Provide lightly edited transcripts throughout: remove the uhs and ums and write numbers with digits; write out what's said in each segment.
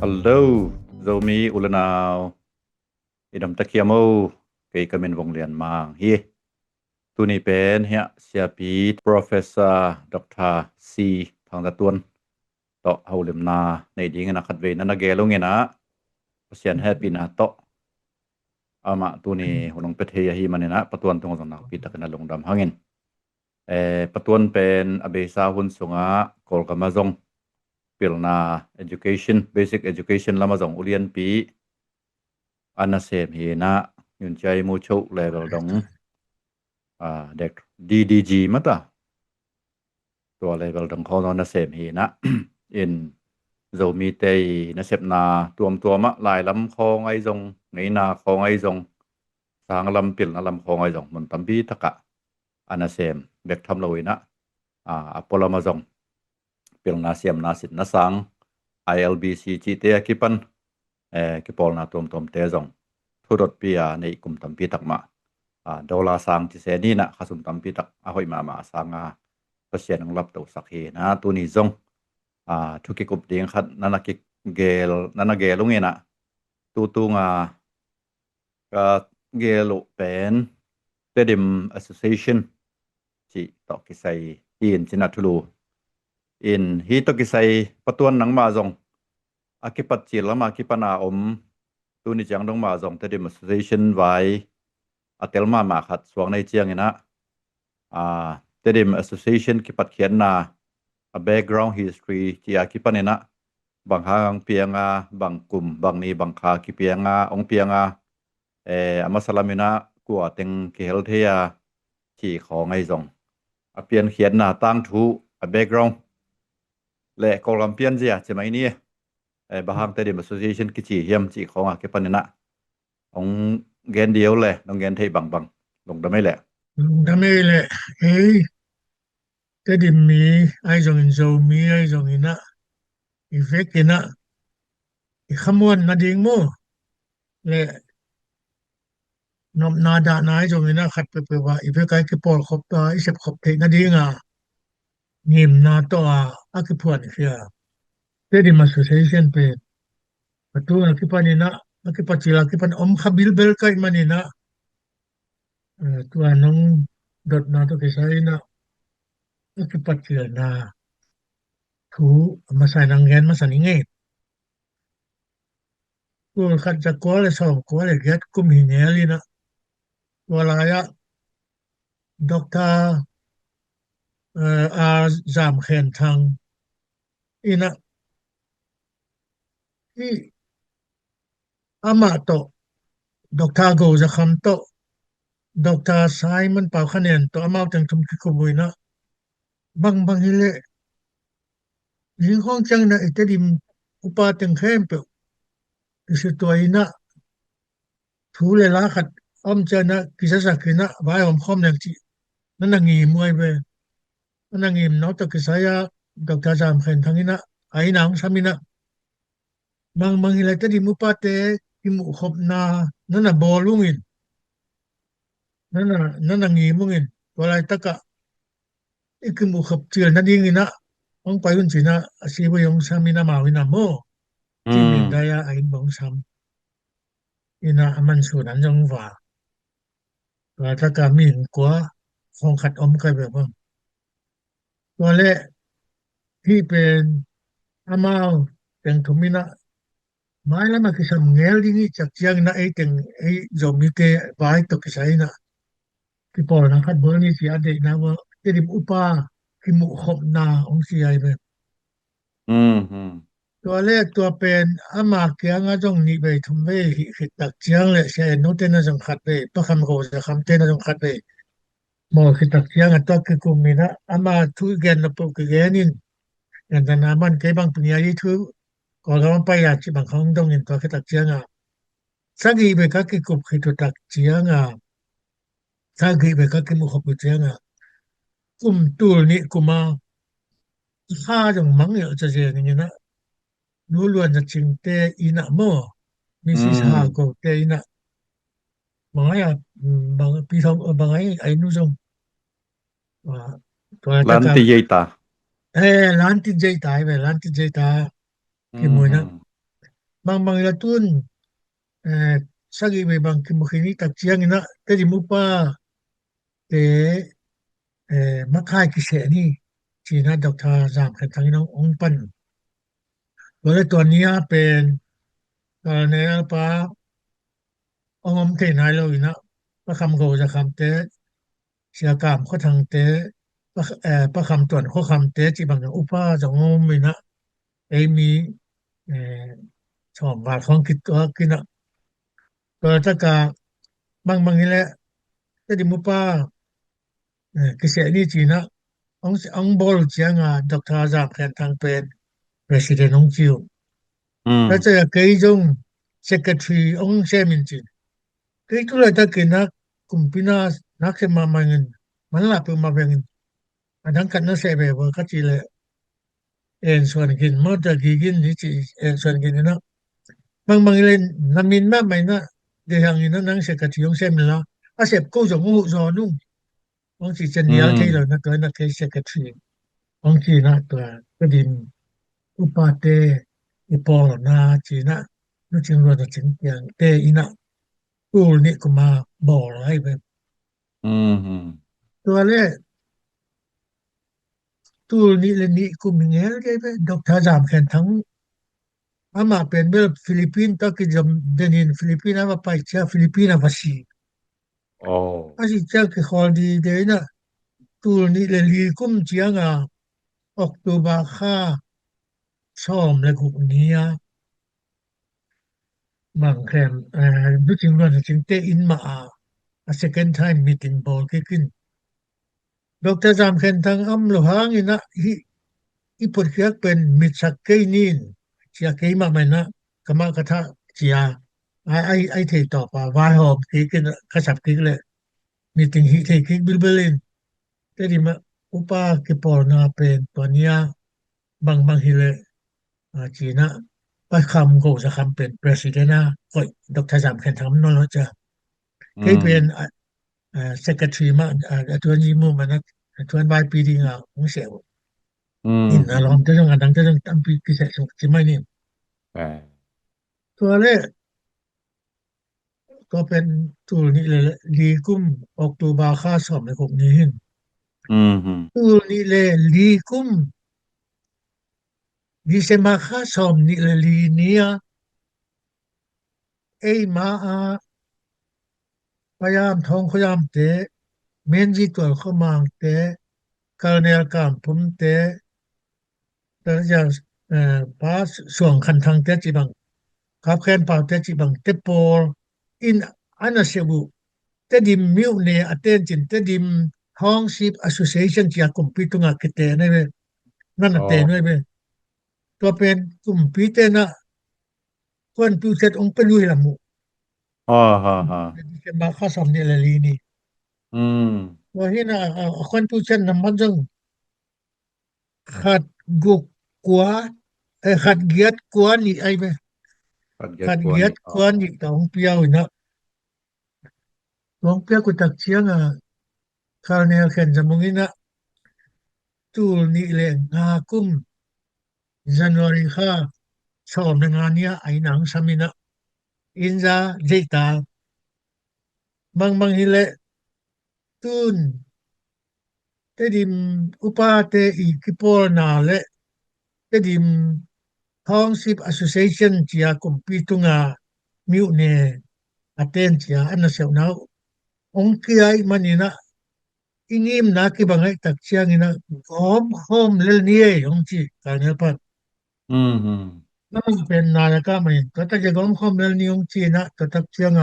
Hello, Zomi Ulanau. Idam takiamo kay kamin wong lian mang hi. Tu ni pen hi sia pi Professor Dr. C ทางตะตวนตอเฮาลิมนาในดีงนะคัดเวนะนะแกลงนะเสียนแฮปปี้นะตออามาtu ni hunong pethe hi manena patuan tong jong na pi takna longdam hangin patuan pen abesa hun sunga kol kamazong pilna education basic education lamazong ulian pi anasem hi na yun chai mu chou level dong dek DDG mataตัว level ดองเขานะเสมหีนะ in โซมีเตนะเสพนาตัวมะหลายลำคองไอจงในนาคองไอจงสางลำปิลนะลำคองไอจงมันตัมบีตะกะอันนะเสมเบกทำเลยนะอปอลมาจงปิลนาเสียมนาสิทนะสัง ILBC จีเตะกิปันกิปอลนาตมเตจงทุรดปีในกลุ่มตัมบีตักมาดอลลาร์สังที่เสนี่นะขสุมตัมบีตักหอยมาสังเสียนรับตัวสักทีนะตัวนี้จงทุกกุบเดียงคัดนั่นกิเกลนั่นเกลงเงินนะตัวก็เกลเป็นเตดิม association ที่ตอกิไซอินจินาทุลูอินฮีตอกิไซปะตวนหนังมาจงอากิปัจจิลมากิปนาอมตัวนี้จังต้องมาจงเตดิม association ไว้อเตลมาขัดสวงในเจียงนะTedim association kipat kianna a background history tia kipanena banghang pianga bangkum bangni bangkha kipianga ong pianga amasalamina kwa teng kehelthea chi khongai jong a pian khianna tang thu a background le kolampian jia chemai ni bahang tedim association kichi hiam chi khonga kipanena ong gen dio le nong gen thei bang long da mai le Damele tedim mi ai jong in zo mi ai jong ina effect ina I khamwan na ding mo le nom nada na ai jong ina khat pe wa effect kai ke pol khop ta I sep khop the na dinga nim na to a ke phuan khia tedim association pe patu na ki panina ki pachila ki pan om khabil bel kai manina tua nong dot na to ke sai na ki pachila na thu masai nang gen masani nge tu khat ja ko le so ko le get kum hi ne li na wala ya doctor a zam khen thang ina I ama to doctor go ja kham to Dr. Simon Pau Khanen to amau tang thum ki ko buina bang hile ning hong chang na itedim upa teng khem pe isi to ina thule la khat om chana kisa sakina bai om khom nang chi nanangi muai be nanangi no to kisaya Dr. Jam Khen thangina ai nang samina bang hile tedim upa te kimu khop na nana bolungin nanangi mungin walai taka ikimu khop chil na dingina ong pai hun china asibo yong samina mawina mo timin daya ain bong sam ina aman sunan jong wa wa taka min kwa khong khat om kai be bang wale hi pen amao teng thumina mai lama kisam ngel dingi chak chiang na ai teng ai zomi ke bai to kisai na ki por na khat bol ni si ade na wa tedim upa ki mu khop na ong si ai beตัวเลขตัวเป็นอามาเกียงจงนี่ไปทุมเวหิตักเจียงและเสนโนเตนะจงขัดไปปะคำโกจะคำเตนะจงขัดไปหมอหิตักเจียงตัวคือกลุ่มนี้นะอามาทุกแกนปกแกนินอย่างแต่นามันเกบางปัญญาที่ทุกก็เราไปอยากที่บางครั้งต้องเห็นตัวหิตักเจียงสักอีเบก็คือกลุ่มหิตักเจียงสักอีเบก็คือมุขบุเจียงกลุ่มตัวนี้กลุ่มมาข้าจงมังอยู่จะเจออย่างนี้นะรู้ล้วนจะจริงแต่อีน่ะโมมีสิสาก็แต่อีน่ะบางอย่างบางปีทองบางไอ้นู่นจงว่าตัวลันติเยตาลันติเจตาไปลันติเจตาคือมวยนะ bang latun sagi be bang kimukini tak chiang ina tedi mupa te makai kise ni China Dr. จามคันทังน้ององปันตัวนี้เป็นกรณีปาองเทนายโลอินะประคำโกจะคำเตเสียกรรมข้อทางเตประคำต่วนข้อคำเตจีบางอุปาจะงมมินะมีชอบบาทของคิดตัวกินะก็ถ้ากาบางนี่แหละแต่ดิมุปากิเสนี่จีนะองบอลเจียงดร. จามแคนทางเป็น president องจิวแล้วจะเกยจง secretary องเชมินจินเกยตุลาตะกินักกุมพินานักเสมามังนมันลาเปมาเวงอันนั้นกันนะเสเบวก็จิเลส่วนกินมอตะกิกินนี่จิส่วนกินนะบางเล่นนามินมาไม่นะเดี๋ยวอย่างนี้นะนัง secretary องเชมินละอาเสบกูจะงูจอนุ่งองจิจะเนียที่เรานะตัวนักเกย secretary องจีนะตัวก็ดินอุปาเตอีปอลนาจีนะนึกถึงว่าจะถึงอย่างเตอีนะตูนี่ก็มาบอกให้แบบตัวแรกตูนี่เลยนี่กูมีเงี้ยเลยไปดร. จามแคนทั้งอามาเป็นเบลฟิลิปปินส์ตะกี้จำเดนินฟิลิปปินส์อามาไปเจ้าฟิลิปปินส์วาสีอาสิเจ้าคือขอดีเดนะตูนี่เลยลีกุมเจียงออกตัวบาค่าซ่อมและกุนี้บางแคมดูจริงว่าจึงเตอินมาsecond time meeting ball ขึ้นดร. จามแคนทั้งอัมโลหางอินะอีปดเคียกเป็นมิตรสักเกยนินเจียเกยมาไม่นะกมากระทะเจียไอเทต่อป่าวายหอบกินกระสับกิกเลยมีติงฮิเทกิกบิลเบลินแต่ดิมาอุปากิปอลนาเป็นตัวเนี้ยบางฮิเลจีนะไปคำโกจะคำเป็น president นะก็ดร. จามแคนทั้งนั่นแล้วจะเคยเป็นsecretary มาตัวนี้มูมันนะตัวใบปีดีงาของเสียวนี่นะลองจะต้องดังจะต้องตั้งปีกิเสสุจิไม่นี่ตัวเลขก็เป็นตัวนี้เลยลีกุมออกตัวบาค่าสอบในพวกนี้ตัวนี้เลยลีกุมดิเซมาค่าสอบนี่เลยลีเนียมาพยายามท่องพยายามเตเมนจิตัวเข้ามาเตการในอาการผมเตแต่อย่างปาส่วนคันทางเตจิบังครับแคนปาเตจิบังเตปอลอินอันเสบุเตดิมมิวเนอเตนจินเตดิมท้องชิปแอสโซเชชันที่กุมพิตุงาเกเตนะเวนั่นเตนะเวตัวเป็นกุมพิเตนะคนผู้เสร็จองค์เป็นลุยละมุดิเซมาค่าสมเนลลีนี่ว่าเห็นคนผู้เสร็จนำมันจังขัดกุกกว่าขัดเกียรติกว่านี่ไอ้เวขัดเกียรติกว่านี่ต้องเปียวนะต้องเปียวกุตักเชียงคาเนลเข็นจมุงินะตูนี่เลยงากุมJanuary ค่ะชอบในงานนี้ไอ้หนังสามินะอินจาเจตาบางฮิเลตุนเตดิมอุปาเตอีกิปอลนาเลเตดิม Township Association จียกุมปีตุงามิวเนอเตนจียอันนั้นเสียวนาองค์กี้ไอ้มันนี่นะอิงิมนาคิบังไอ้ตักเชียงนี่นะหอมเลลนี่องค์จีการเนปัดนั่นเป็นนายก็ไม่ก็ถ้าจะหอมเลลนี่องค์จีนะก็ตักเชียง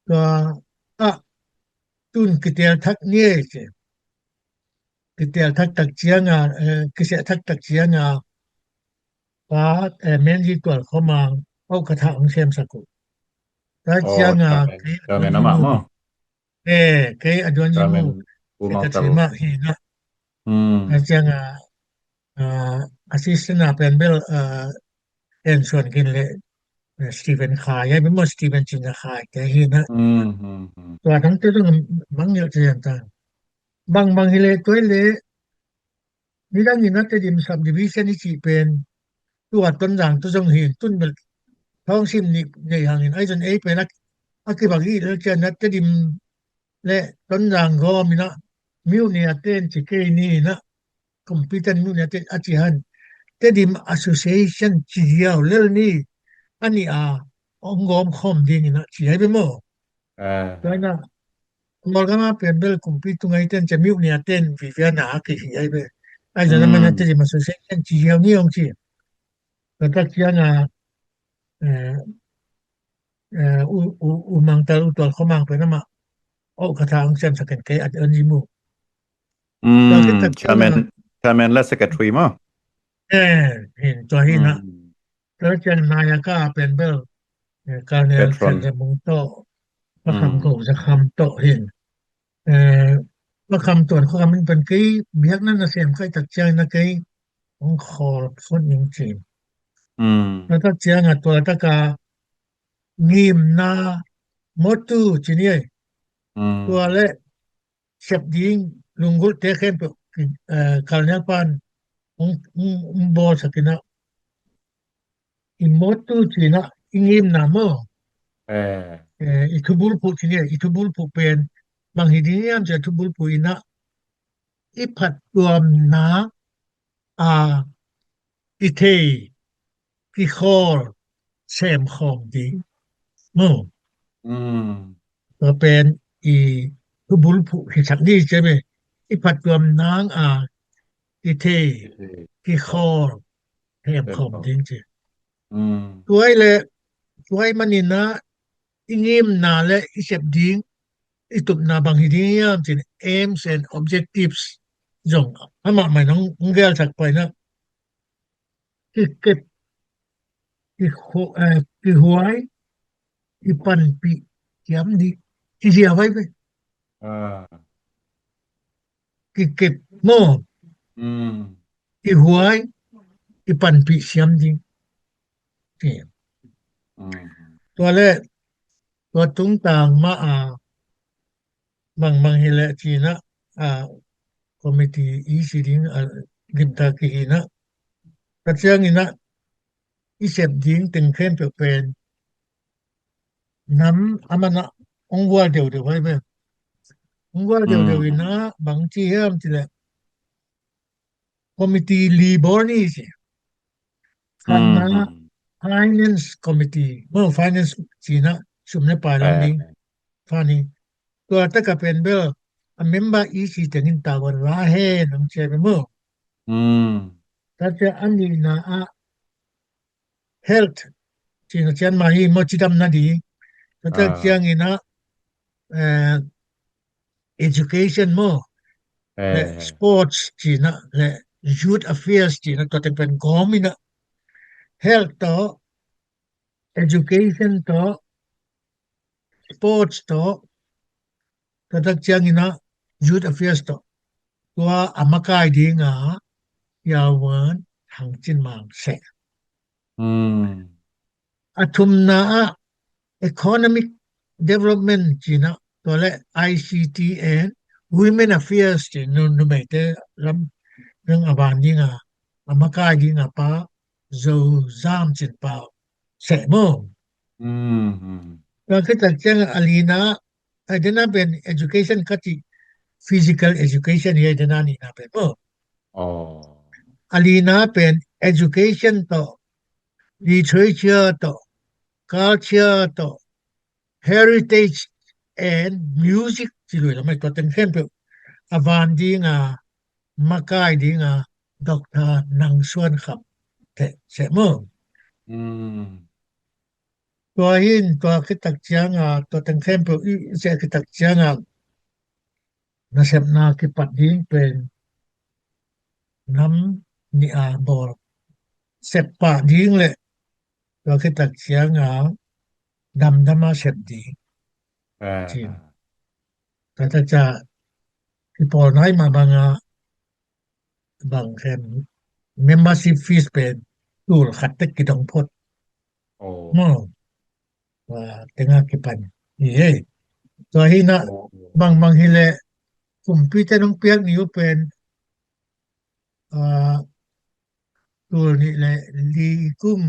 ก็ตุนกิเตลทักนี่เจกิเตลทักตักเชียงกิเสทักตักเชียงปาเมนจิตัวเข้ามาเอากระทะของเชมสกุลถ้าเชียงก็แม่นมะมอเคยอดวนยิมูก็สิมาฮีนะถ้าเชียงassistant เป็นเบลส่วนกินเลยสตีเฟนคายเป็นสตีเฟนจินคายแกฮีนะตัวทั้งตัวต้องบางอย่างต่างบางฮิเลตัวเลยนี่ดังนี้นะแต่ดิม subdivision นี่สิเป็น ตัวต้นอย่างตัวจงเห็นต้นเบลท้องชิมนี่ในอย่างนี้ไอ้จนไอ้ไปนักคือบางทีแล้วจะนัดจะดิมและต้นอย่างก็มีนะมิวเนี่ยเต้นจิเกนี่นะคอมพิวเตอร์มิวเนี่ยเต้นอาจิฮันจะดิม association จีเดียวเรื่องนี้อันนี้องค์กรคอมดีนี่นะจีให้ไปหมดตัวนั้นมอลก็มาเป็นเบลคอมพิวเตอร์ไงเต้นจะมิวเนี่ยเต้นวิเวียนาคือจีให้ไปไอ้จนนั้นมันจะดิม association จีเดียวนี่องค์จีแล้วก็จีน่ะumang taru tual khomang pe nama o khatha ang sem saken ke at anjimu chairman และ secretary มั้งเห็นตัวหินะแล้วจันนายกาเป็นเบลการเงินเสมุงโตประคำโกจะคำโตเห็นประคำตัวเขามันเป็นกี่เบียกนั่นนะเสียมใครตักใจนะกี่องคอคนจริงๆแล้วตักใจงตัวตะกางิมนาหมดตู้จีนี่ตัวเละเสพดิงลุงกุลเทเข็นไปการเงินปานบอสักนะอิหมดตู้จีนะงิมนาโมitubulpuจีนี่itubulpuเป็นบางทีนี่มันจะ itubulpu อินะอิพัดรวมนาอิเทกิคอลเซมคอมดีก็เป็นitubulpu ที่สักนี้ใช่ไหมอิพัดรวมนางอิเทกิคอลเซมคอมดีจริงตัวไอ้เลยตัวไอ้มันนี่นะงิมนาและอิเสพดิงตุบนาบางทีนี่มันจะ aims and objectives จงมาไม่น้องเกลสักไปนะคือเก็บคือหวยปันปีย้ำดีที่เสียไว้ไปคือเก็บโม่คือหวยปันปีย้ำดีตัวแรกตัวตุ้งต่างมาบางเฮละจีนะคอมมิตี้อีสิดิงลิมตากีนะกระเจียงนะอีเสพดิงตึงเข้มเป็นน้ำอามันองวัวเดียวไว้ไหมองวัวเดียวนะบางทีเห็นทีละคอมมิตี้ลีบอร์นี่สิฟันนะ finance committee เมื่อ finance จีนะชุมในป่าลังนี้ฟันนี้ตัวตะกะเป็นเบลmember EC แต่นินตาวันลาเฮน้องเชไปเมื่อแต่จะอันนี้นะ health จีนะเช่นมาฮีมจิดำนาดีแต่จะเจียงนะeducation เมื่อและ sports จีนะและ youth affairs จีนะตัวเป็นกอมินะ health ต่อ education ต่อ sports ต่อแต่ถ้าเจียงนะ youth affairs ต่อตัวอามากายดีงายาวเวินทางจินมังเสอาทุมนา economic development จีนะตัวและ ICT and women affairs จีนุไม่ได้รับเรื่องอบานดีงาอามากายดีงาป้าโซซามจินป้าเสมอแล้วคือแต่เจ้าอลีนาไอ้เดน่าเป็น education คัติ physical education ไอ้เดน่านี่นะเป็นอลีนาเป็น education ต่อ literature ต่อ culture ต่อ heritage and music จิลุยแล้วไม่ตัวเต็มเข้มเป็นอวานดีงามากายดีงาดร.นังส่วนครับแต่เสมอตัวหินตัวคิดตักเจียงตัวเต็มเข้มเป็นเสียคิดตักเจียงนาเสพนาคิปัดดิ้งเป็นน้ำนี่บอลเสพปะดิ้งเลยตัวคิดตักเจียงดำมาเสพดิ้งจริงแต่ถ้าจะที่พอน้อยมาบางแค่ membership fees เป็นดูลขัดตึกกิดองพดว่าเต็งกิปันนี่ตัวหินะบางฮิเลกลุ่มพี่จะน้องเปียกนี่เป็น ตัวนี้แหละลีกุม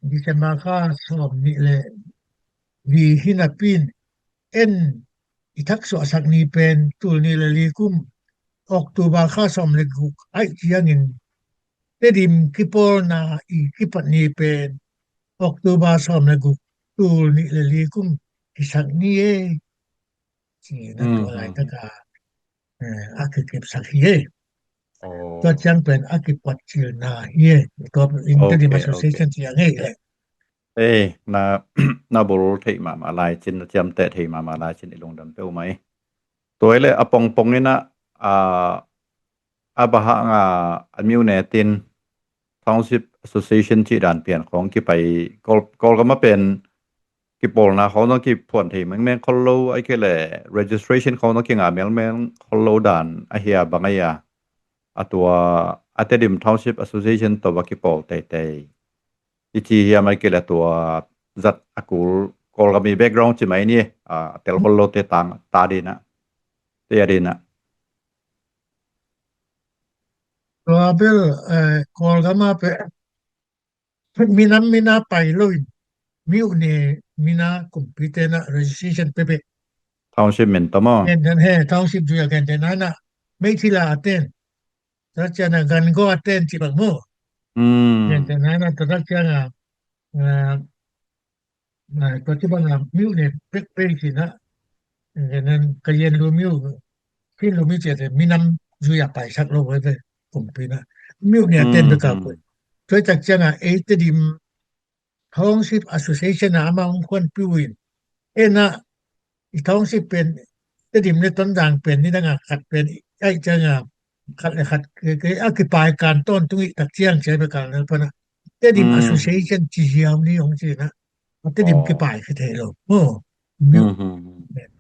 ดิฉันมาค่าสอบนี่แหละลีหินาปินเอ็นอิทักษะสักนี้เป็นตัวนี้แหละลีกุมออกตัวบาค่าสอบเลยกุกไอ้เจียงินเตดิมกิปอนาอีกิปันนี้เป็นออกตัวบาสอบเลยกุกตัวนี้แหละลีกุมอิสักนี้ที่นั่นตัวอะไรตะกาอาคิเก็บสักเยตัวจังเป็นอาคิปัจจิลนาเยตัวอินเตอร์ดิมัสโซเซชันที่ยังไงแหละna bol thei ma lai chin cham te thei ma lai chin ilong dam peu mai toile apong pong ina abaha nga amiu ne tin township association ที่ด่านเปลี่ยนของที่ไปกอลก็มาเป็นกิปอลนะเขาต้องกิพวนที่แม่ง follow ไอ้แค่แหละ registration เขาต้องกิงแม่ง follow ด่านไอ้เฮียบางไอ้อะตัวอัตดิม township association ตัวกิปอลแต่อีที่เฮียไม่เกี่ยวตัวจัดอากูกอลก็มี background ใช่ไหมนี่เตล follow เตตังตาดีนะเตียดีนะตัวเบลกอลก็มาเป็นมีนาไปเลยมิวเนี่ยมีนาคอมพิวเตอร์นะ registration เป๊ะ township เหมือนตะมอtownship จุยกันแต่นั้นน่ะไม่ที่ละอัตเทนถ้าจะนะกันก็อัตเทนที่บังโมแต่นั้นน่ะถ้าจะนะปัจจุบันมิวเนี่ยเป๊ะๆสินะอย่างนั้นก็เย็นรู้มิวพี่รู้มิเจแต่มีน้ำจุยไปสักโลกเลยคอมพิวนะมิวเนี่ยเต้นไปกับคนช่วยจักจะนะดิมTownship Association นะมาควรปิวินนะอี Township เป็นแต่ดิมในต้นด่างเป็นนี่นะขัดเป็นไอ้จังขัดคืออธิบายการต้นตรงนี้ตักเจียงใช้ไปกันแล้วปะนะแต่ดิม Association ที่ยาวนี่ของสินะแต่ดิมคือไปคือเทโลมิว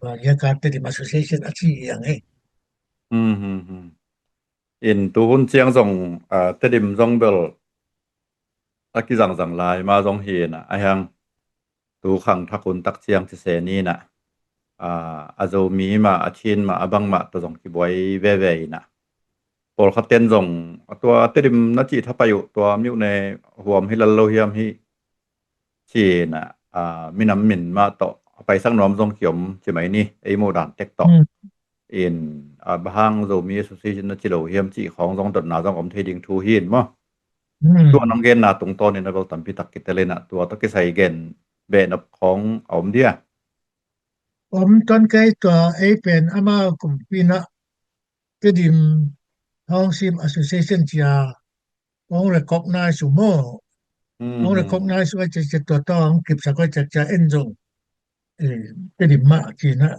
ว่าอยากแต่ดิม Association อาชีอย่างไงอินตุหุ่นเจียงส่งแต่ดิมส่งเบลตะกี้จังลายมาจงเห็นไอ้หังตูขังทักคนตักเจียงที่เสนี่น่ะอาโจมีมาอาชินมาอบังมาตัวจงที่บวยเว่ๆน่ะปอลเขาเต้นจงตัวเตดิมนาจิถ้าไปอยู่ตัวมิวในหวมให้ละโลเฮียมที่ชีน่ะมีน้ำหมิ่นมาต่อไปสักน้อมจงเขียมใช่ไหมนี่ไอ้โมดานเต็กต่ออินบางโจมี association นาจิโลเฮียมที่ของจงตดหนาจงอมเทดิงทูหินมั้ตัวน้องเกนน่ะตรงต้นนี่นะเบลตัมพิตักกิเตเลน่ะตัวตะกิใส่เกนเบนของอมเดียตอนไกตัวเป็นอามากุมปีนะก็ดิม Township Association จะrecognize สุโมrecognize ว่าจะตัวต้องเก็บสักว่าจะเอ็นจงก็ดิมมาจีนะ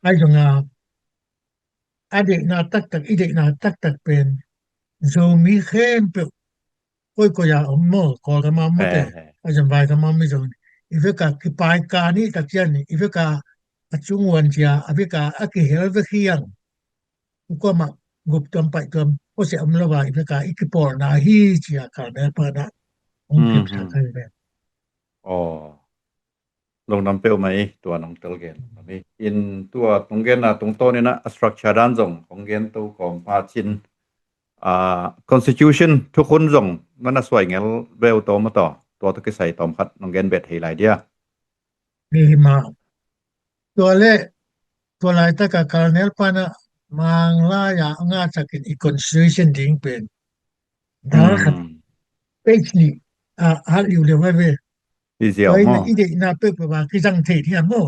ไอ้จงอดีตนาตักอีเด็กนาตักเป็นโจมีเข้มเปก็ก็อย่าอมโมขอกันมาหมดเลยอาจารย์ไปกันมาไม่จงอีเวกาคือปลายกานี่ตักเจนอีเวกาจุงวันเจียอีเวกาอักเฮลเวคียังก็มากุบตอมไปตอมก็เสียอมละว่าอีเวกาอีกปอนาฮีเจียกันได้ปะนะองเก็บสักให้ได้ลงนำเปลไหมตัวน้องเตลเกนนี่อินตัวตรงเกนน่ะตรงโตนี่นะ structure ด้านจงของเกนตัวของพาชินconstitution ทุกคนส่งมันน่ะสวยงั้นเวลโตมาต่อตัวตะกี้ใส่ตอมคัดน้องเกนเบ็ดให้หลายเดียมีมาตัวเลตัวลายตะกะคาร์เนลปานะมังลายางาจักอี constitution ดิ่งเป็นดาคัดเปจนี่ฮัลอยู่เลยเว้ยอีเสียวมั้งอีเด็กน่ะเป๊ะว่าคือจังเทที่มั้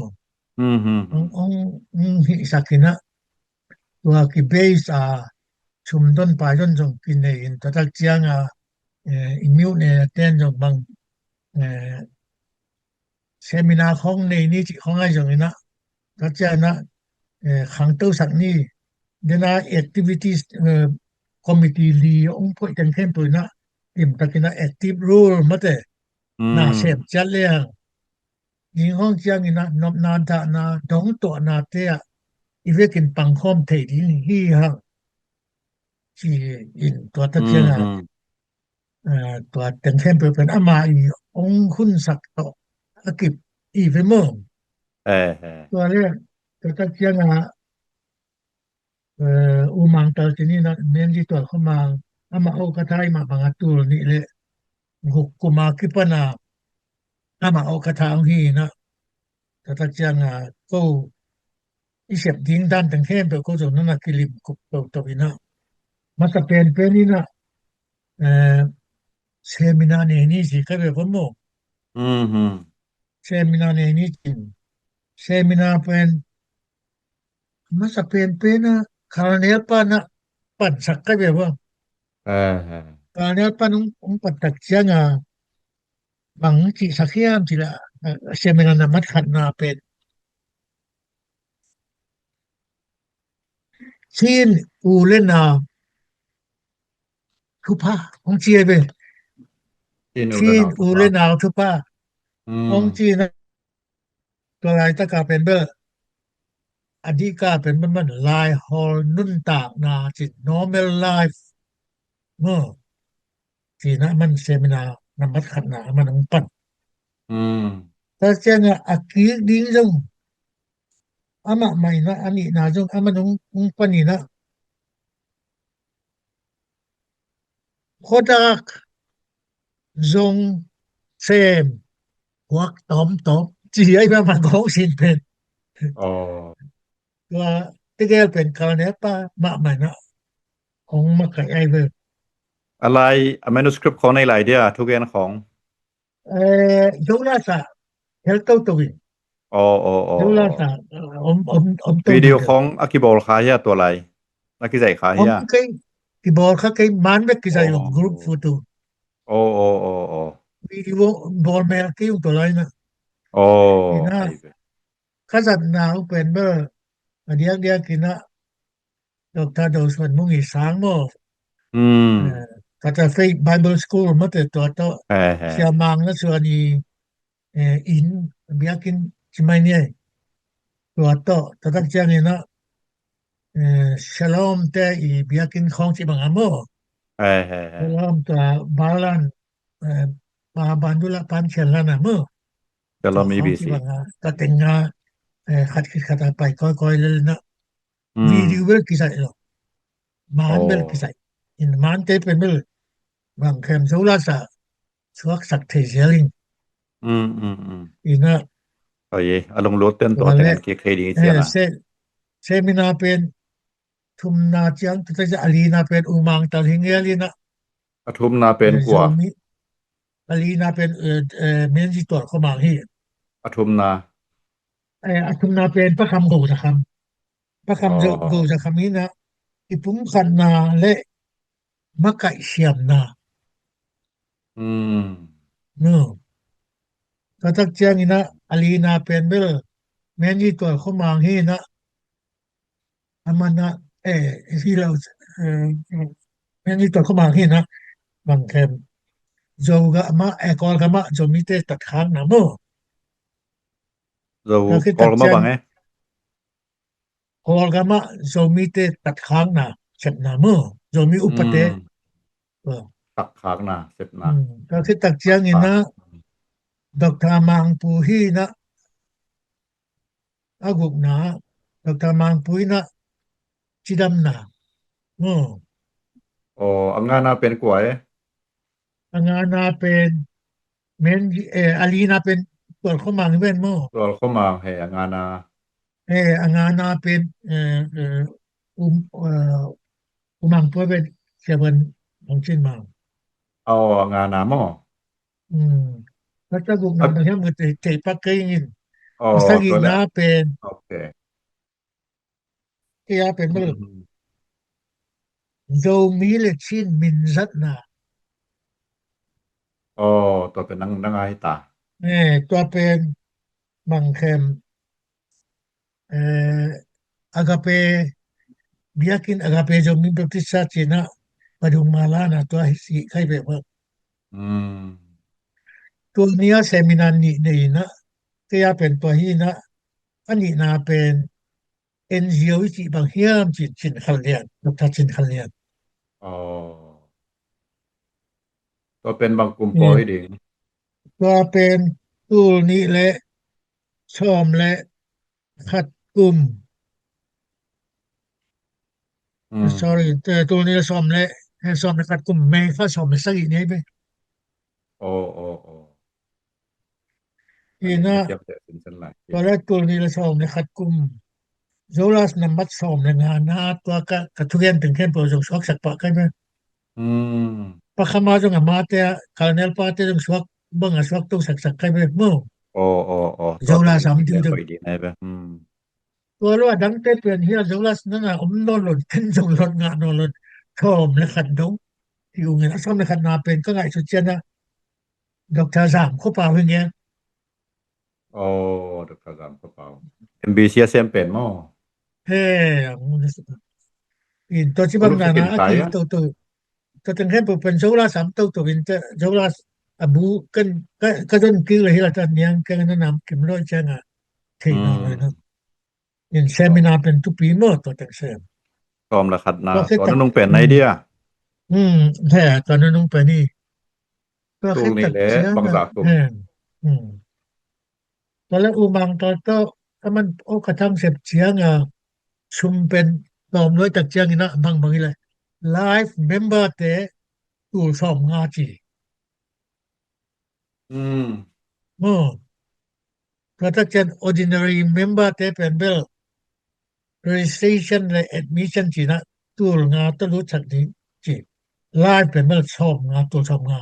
งสักนะตัวคือเบสชุมต้นปลายต้นจงกินในอินตัวตักเจียงอิมิวเนี่ยเต้นจงบางเซมินาของในนี้ที่ของไอ้จงนี่นะตักเจียนะขังตู้สักนี่เดี๋ยวนะ activities committee ลีองค์พวกจังเข้มตัวนะติมตักนะ active role มาแต่น่าเสพจัดเลยยิงห้องเจียงนี่นะนบนานตานะดงตัวนาเตียอีเวกินปังคอมเทดินฮีฮะที่อินตัวตะเกียงตัวเต็งเข้มเป็นอามาอีองคุณสักต่ออากิบอีเวมงตัวเรียกตัวตะเกียงอุมังตาที่นี่นะเมนที่ตัวเข้ามา ama o katai ma pangatul ni le hukuma kipana ama o katang hi na tatakjang ko isep ding dan tang hem pe ko jong na kilim ko to ina mata pen ni na seminar ni si ka be mo seminar ni tin seminar pen masa pen na karane pa na pan sak ka be ba karane pa nung patakjang bang ci sakiam sila seminar na mat khat na pen sin ulena thupa ong chi be sin ulena thupa ong chi naตัวลายตะกาเป็นเบอร์อดีกาเป็นมันลายฮอลนุ่นตากนาจิต normal life เมื่อที่นะมันเซมินานำมัดขัดหนามันนำปันแต่เจ้าเนี่ยอากีดิ้งจงอามาใหม่นะอันนี้นาจงอามันนปันนี่นะโคดักจงเซมวักตอมจีไอ้แบบมันของสินเป็นว่าที่แกเป็นคาร์เนปามาใหม่นะของมาไก่ไอ้เบอร์อะไร manuscript ของในหลายเดียทุกอย่างของยูราซาเฮลต์ตัววินยูราซาวิดีโอของอากิบอลคาเฮียตัวอะไรนักกิจคาเฮียกิบอลคาเกมันเบกิจายกรุ๊ปโฟโต้วิดีโอบอลเมลกิวตัวไรนะนะข้าจัดนาอุเป็นเบอร์อันเดียกินะดร.โดสมันมุงอีสางโมkata fake Bible School mate to siya mang na suwa ni in biyakin chimay to tatak siya na shalom te i biyakin khong si mga mo shalom to balan bandula pan siya na mo shalom ibc kating nga kata pay koy lil na video wel kisay lo maan bel kisay in maan te pen belบางแคมสุราษฎร์สวกสักเทเจลิงอีนะโอ้ยอารมณ์รถเต้นตัวแต่เกี่ยวเคดีเสียนะเซมินาเป็นทุมนาจังแต่จะอลีนาเป็นอุมังตะลิงเอลีนะทุมนาเป็นกว่าอลีนาเป็นเมนจิตตัวเข้ามาฮีทุมนาทุมนาเป็นพระคำโกจะคำพระคำโกจะคำนี้นะอีปุ้งคันนาและมะไก่เสียมนาno tatak chiang ina alina penbel menji to khomang hi na amana hilo menji to khomang hi na bang kem zoga ma ekol kama zomite tat khang na mo zo kol ma bang kol kama zomite tat khang na chet na mo zomi upateตักขางนะเสร็จนะก็คือตักเจียงนี่นะดอกทามังปูฮีนะอากุกนะดอกทามังปูฮีนะจิดำนะอังงานาเป็นกวยอังงานาเป็นเมนอาลีนาเป็นตัวข้อมังเว้นโมตัวข้อมังอังงานาอังงานาเป็นมังปูเป็นเสียเป็นของชินมังอังงานาหม้อแล้วถ้ากุกนาเนี่ยมันจะเตะปักเกยินสักอีนาเป็นโอเคที่ยาเป็นมือโดมีเลชินมินซัดนาตัวเป็นนังอาฮิตาตัวเป็นบังเข็มอากาเปบิยากินอากาเปโดมีปฏิสัจนะปดุมาลานะตัวสิใครแบบว่าตัวนี้เซมินานี่นะที่ยาเป็นตัวนี้นะอันนี้นะเป็น NGO ที่บางเฮียมจินคันเลียนดร.จินคันเลียนตัวเป็นบางกลุ่มปอยดิ่งตัวเป็นตัวนี้และชอมและคัดกลุ่มsorry ตัวนี้ชอมและ ให้สอบในขัดกลุ่มเมฟ้าสอบในสักอีกนี้ไป โอ้อีนะเทียบแต่สินสันหลายตัวแรกตัวนี้เราสอบในขัดกลุ่มโซลาสนัมบัตสอบในงานนะตัวกะทุเรียนถึงแค่โปรจงสวกสักปะกันไหมปะขมาจงอามาเตะคาร์เนลปาเตจงสวกบังสวกตู้สักกันไหมโมโซลาสามดิวดึงตัวรู้ว่าดังเตะเป็นเฮียโซลาสนั่นน่ะนอนหล่นขึ้นจงหล่นงานนอนหล่นชมและขัดดงที่อยู่เงินซ้ำในขัดนาเป็นก็ไงสุดเจนนะดอกทาสามข้อป่าวอย่างเงี้ยดอกทาสามข้อป่าว MBCSM เป็นมั้งเฮ้อินตัวที่บางนานะคือตัวถึงแค่เป็นโซลาสามตัวเป็นโซลาอบูกันก็จนคือเลยที่เราจะยังกันนั้นนำกิมร้อยจังอ่ะที่นอนเลยนะอินเซมินาเป็นทุกปีหมดตัวแต่งเสริมพร้อมละขัดนาตอนนั้นเป็นไหนเดียแท้ตอนนั้นไปนี่ก็ตูนี่แหละบางสากุมตอนแรกอุมังตอนก็ถ้ามันกระทั่งเสพเสียงชุมเป็นตอมด้วยตักเจียงนะบางนี่แหละ Live member แต่ตูสอบงาจีก็ถ้าเช่น ordinary member แต่เป็นเบล registration และ admission จีนะตูงาต้องรู้จักดีจี Live เป็นเบลสอบงาตูสอบงา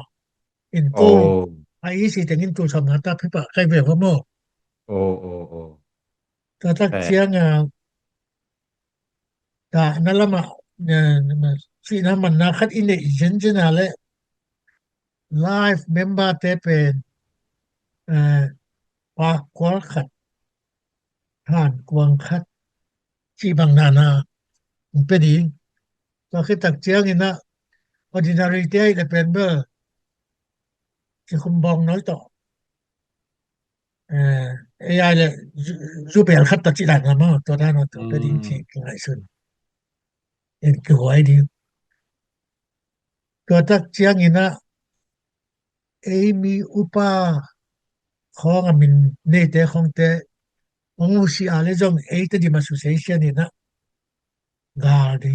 in go IEC แต่งินตูสอบงาตาพิปะใครเบลว่าโมก็ถ้าเจียงda nalama si naman nakat ine ijenjinale live member te pen pa kwal khat than kwang khat chi bang nana pedi to khitak chiang ina ordinary te le pen be chi khum bong noi to ai le zu bel khat ta chi dan ma to da no to pedi chi ngai sun en ke hoi di to tak chiang ina mi upaของมินเนเตของเตองอุสิอาเลจงเตดิมาสุเซเชียนี่นะกาดี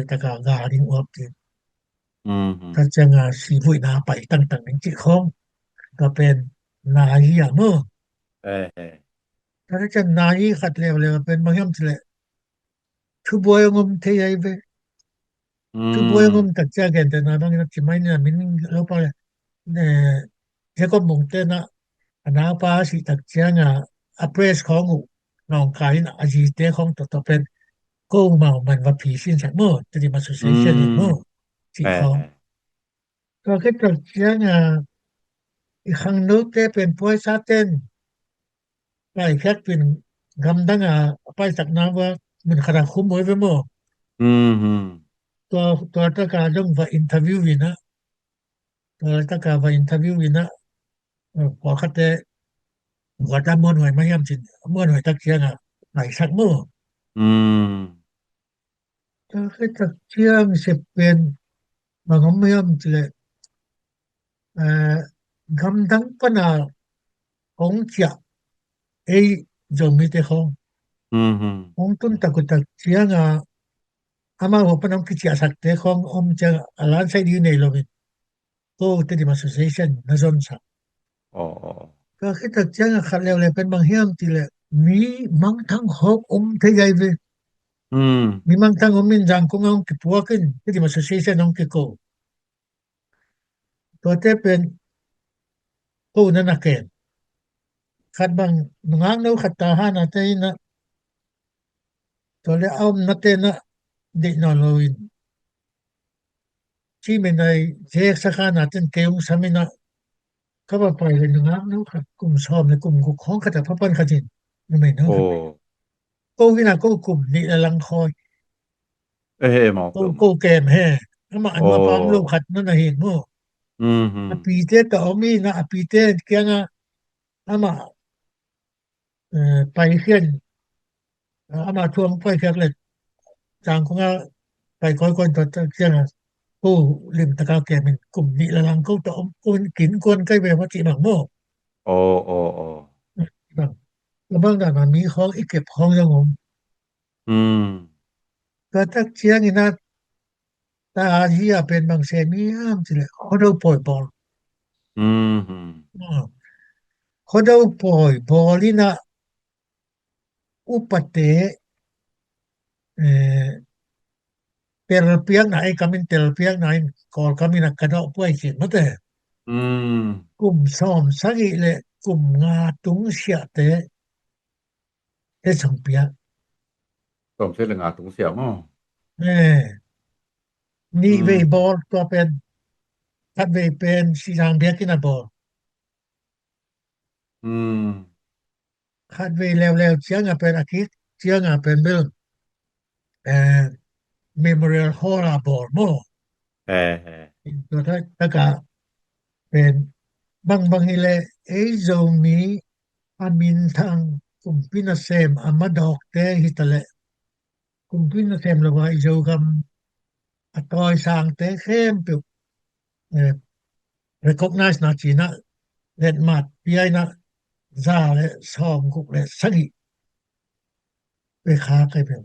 ตะกากาดิงออบติถ้าจะงาสีบุยนาไปตั้งๆจิของก็เป็นนายีอ่ะมื้อถ้าจะนายีขัดเลวๆเป็นบางยามสิเลยทุบวยงมเทยเวทุบวยงมตักจะกันแต่นาบางนะจิไม่เนี่ยมินโลปะเจก็มงเตนะนาปาสิตักเจียงappraise ของน้องกายนะอาจีเตของตัวเป็นก็มามันว่าผีสินสักมื้อจะได้มาสุเซเชียนี่มื้อที่ของก็คือตักเจียงอีกครั้งนึงแต่เป็นป่วยซาเต้นไปแค่เป็นกำดังไปสักน้ำว่ามันขนาดคุ้มไว้มื้อตัวตะกาจงว่าอินเทอร์วิววินะตัวตะกาว่าอินเทอร์วิววินะพอคัดแต่ว่าตามหน่วยมาย่ำสิหน่วยตักเจียงหลายสักมื้อก็คือตักเจียงสิเป็นบางไม่ย่ำสิเลยกำดังปนาของเจียจงมีแต่ของตุนตะกุตักเจียงอามาหัวปนำกิจสักแต่ของอมจะล้านใช้ดีในโลกก็ติดมาสุเซชันนะจนสักก็คือตักเจียงขัดแล้วเป็นบางเฮียมที่เลยมีมังทั้งหกเทใหญ่เวมีมังทั้งมินจังคงกิปัวขึ้นติดมาสุเซชันกิโกตัวเตเป็นผู้นั่นนักเก็นขัดบางงานนู้ขัดตาหานาเตนะตัวเลเอานาเตนะเด็กนอนลอยที่เป็นในเจ๊สักขนาดเป็นเกมสามินะเขาบอกไปเลยงานนู้ขัดกลุ่มชอบในกลุ่มของขัดแต่พระปันขัดจินไม่นู้ก็วินาก็กลุ่มนี่ลังคอยหมอก็เกมแฮ่มาอันว่าปั๊มลูกขัดนั่นน่ะเห็นมั้งปีเตก็เอามีนะปีเตเกียงมาไปเขียนมาทวงไปเขียนเลยจางคงไปค่อยๆต่อเกียงผู้ริมตะกาแก่เป็นกลุ่มนี้ละลังก็ต้องคนกินคนใกล้แบบว่าจิบังโม่แล้วบางด้านมันมีของอีกเก็บของอย่างผมก็ถ้าเชียงนี่นะ ตาเฮียเป็นบางเสมียามสิเลยเขาดูปล่อยบอลเขาดูปล่อยบอลนี่นะอุปเตterpiang na ay kami terpiang na kor kami nakadao po ay kin mate กลุ่มซ้อมสักอีเลยกลุ่มงาตุงเสียเตสังเปียต้อมเสลงาตุงเสียงนี่เวบอลตัวเป็นทัดเวเป็นสีทางเบียกินาบอลคัดเวแล้วเจียงเป็นอาทิตย์เจียงเป็นเรื่องMemorial Hall บอลโมตัวถ้ากะเป็นบางเลยโจมีอามินทางกลุ่มพินาเซมอามาดอกเตฮิตะเลกลุ่มพินาเซมละว่าโจกำอัตอยสร้างเตเข้มปิวrecognize นะจีนะเล่นมาดปีไอนะซาและซ้อมกุกและสักิไปค้าใครเปียว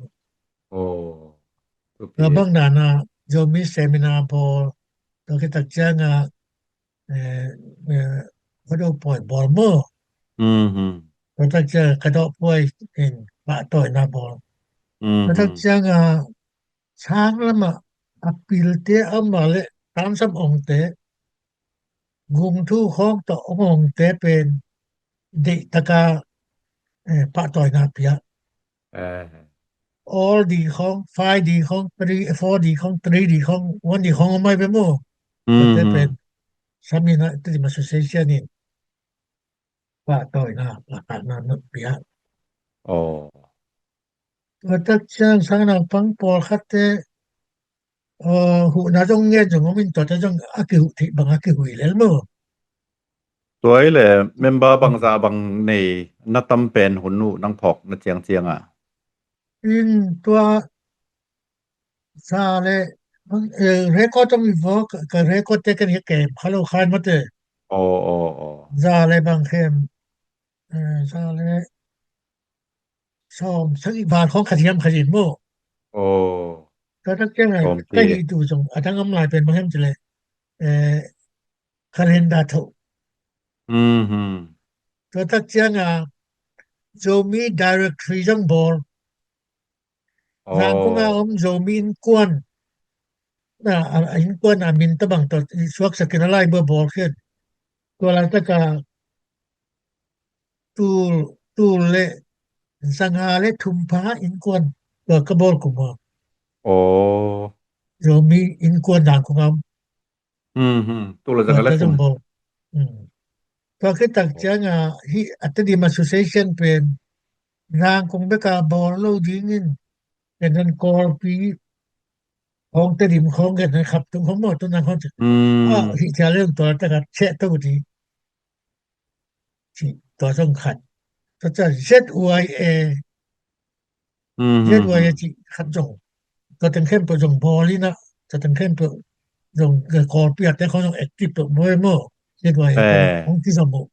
แล้วบางนานะโจมีเซมินาพอตอนที่ตักแจ้งเขาดูปล่อยบอลเมอร์ตอนตักแจ้งกระโดดปล่อยเองปะต่อยนาบอลตอนตักแจ้งช้างแล้วมาอปิลเตอมาเลยตามสมองเตกุงทูของต่อองเตเป็นเด็กตะกาปะต่อยนาเปียall ดีของ5ดีของ3 4ดีของ3ดีของ1ดีของไม่เป็นหมู่แต่เป็นสามีนะที่มา association นี่ปะต่อยนาปะตัดนาเปียก็ตักจังสังนาปังปอลคัตเตหูนาจงเงียจงมินตัวจงอากิหุทิบังอากิหุยแล้วมั้งตัวไอ้แหละเมมเบอร์บางซาบางในนัตำเป็นหุนูนังพอกนัเจียงตัวซาเลเรคอร์ดมีวอกกับเรคอร์ดเทกันเกมฮัลโหลคานมาเตซาเลบางเข้มซาเลซ้อมสักอีบาทของขะเทียมขะจินโมก็ตักจังไงก็ฮีดูจงทั้งอำลายเป็นบางเข้มจะเลยคาเลนดาโตก็ตักจังโจมี directory จังบอลรางก็มาโจมีอินกวนอินกวนมินตะบังตัวสวกสกินอะไรเบอร์บอลขึ้นตัวละตะกาตูเลสังหาเลทุมพาอินกวนตัวกระบอลกุมาโจมีอินกวนด่างของตูละสังหาเลทุมก็คือตักจังที่อัตดีมา association เป็นรางคงเบกาบอลโลดิงินเป็นนันกอลปีของตดิมของกันนะครับตรงของหมดตรงนั้นเขาจะที่จะเรื่องตัวตะกัดแชะตัวดีที่ตัวต้องขัดก็จะ ZYA ZYA ที่ขัดจงก็ต้องเข้มประจงบอลนี่นะจะต้องเข้มประจงเกิดกอลปีแต่เขาต้อง active ตัวมวยโม่ ZYA ของที่สมบูรณ์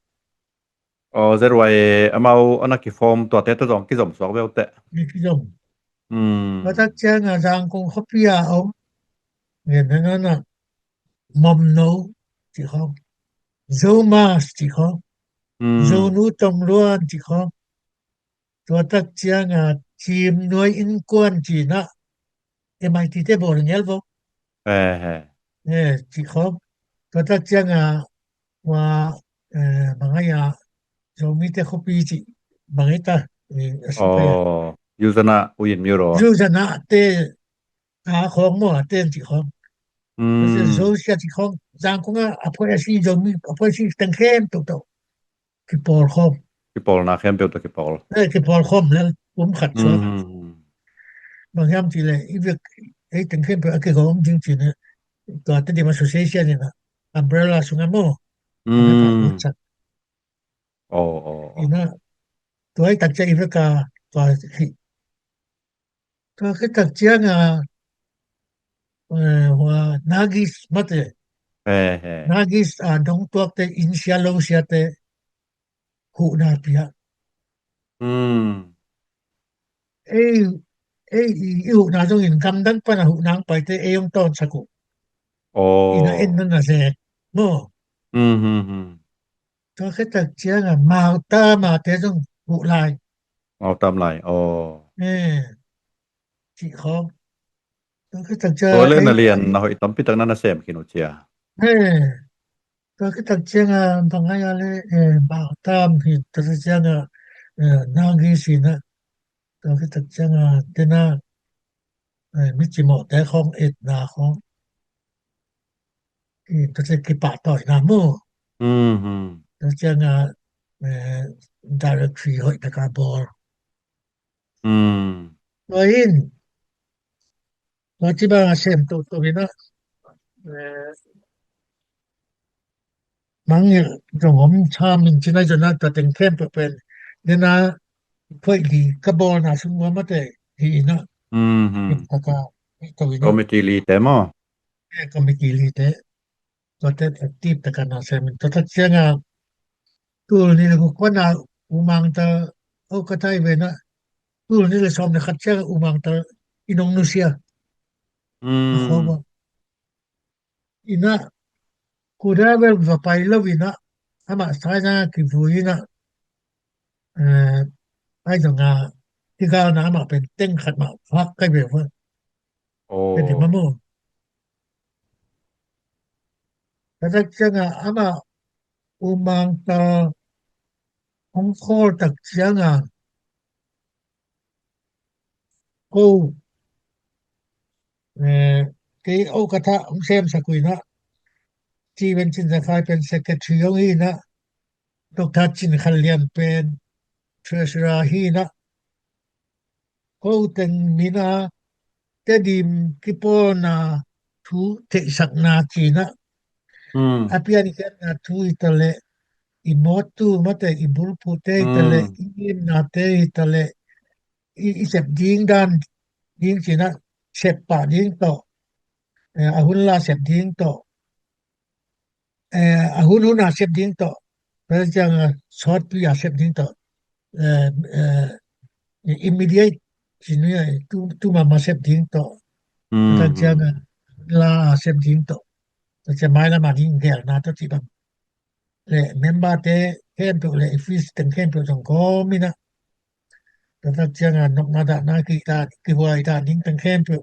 ZYA อามาอันนักฟอร์มตัวเตะตัวจงกิสมสวกเวลเตะนี่ที่สมก็ถ้าแจ้งจางคงเขาปีเอาเห็นนั้นน่ะมอมโนที่เขาโซมาสที่เขาโซนูตำรวจที่เขาตัวตักเจียงทีมหน่วยอินกวนที่นะ MIT เตบอลเงี้ยบ่ที่เขาตัวตักเจียงว่าบางอย่างโซมีเตเขาปีที่บางตายูซนะอุยินมิโรยูซนะเตของหมอเตที่เขาโซเชียลที่เขาจางคงapoi assimโซมีapoi assimตั้งเข้มตัวที่ปอลคอมที่ปอลนะเข้มเปียวตัวที่ปอลที่ปอลคอมแล้วผมขัดชัวบางยามที่เลยอีเวกตั้งเข้มเปียวคือของจริงๆเนี่ยตัวที่มา association เนี่ยนะ umbrella สุงามโมนะครับรู้จักอีนะตัวให้ตักใจอีเวกตัวที่ตัวคือตักเจียงว่านากิสมาเตนากิสดงตัวเตอินเชียโลเซียเตหูนาเปีย iu na jong in kam dan pa na hu nang pai te eyong ton saku โอ้ ina en nan na se mo อืม to ke tak chiang a ma ta ma te jong hu lai เอาตามไหลอ๋อ chi kho to ke tak cha ตัวเล่นน่ะเรียนนะหอยตำปิตังนั้นน่ะแซมกินโอเจีย to ke tak chiang a bang ai ale ma ta mi to ke chiang a na gi si na to ke tak chiang a te na mi chi mo te khong et na khong to se ki pa toi na mo อืม to chiang a directory hoi ta ka bor อืม Lain, mati ba sem to bina mang jong om cha min china jana ta teng kem pe pen dena phoi li ka bo na sung ma te hi na อืม ni ta ka to ก็ bina ไม่ตีลีแต่หม้อ ko mi ki li te to te active ta ka na sem to ta chenga tu ni ko ko na umang ta o ka tai be na tu ni le som ne khat chenga umang ta Indonesia อืม kho ba ina kuda vel va pai lo vina ama sai na ki vuina ai dong a ti ga na ma pen teng khat ma phak kai be wa โอ้ pe de ma mo ta ta changa ama umang ta hong khol tak changa ko ke o ka tha ong sem sa kuina ti ven chin sa khai pen secretary ong hi na dr chin khal lian pen treasurer hi na ko teng mina te dim ki po na thu te sak na chi na อืม apian ken na thu itale imotu mate ibulpu te อื itale ม im na te itale isep ding dan ding china sep pa ding to ahun la sep ding to ahun huna sep ding to pero jang short pi sep ding to immediate chinu tu ma sep ding to อืม ta jang la sep ding to ta che mai la ma ding gel na to ti bang le member te kem to le fis ten kem to jong ko mina ta ta jang nok na da na ki ta ki wai ta ding ten kem to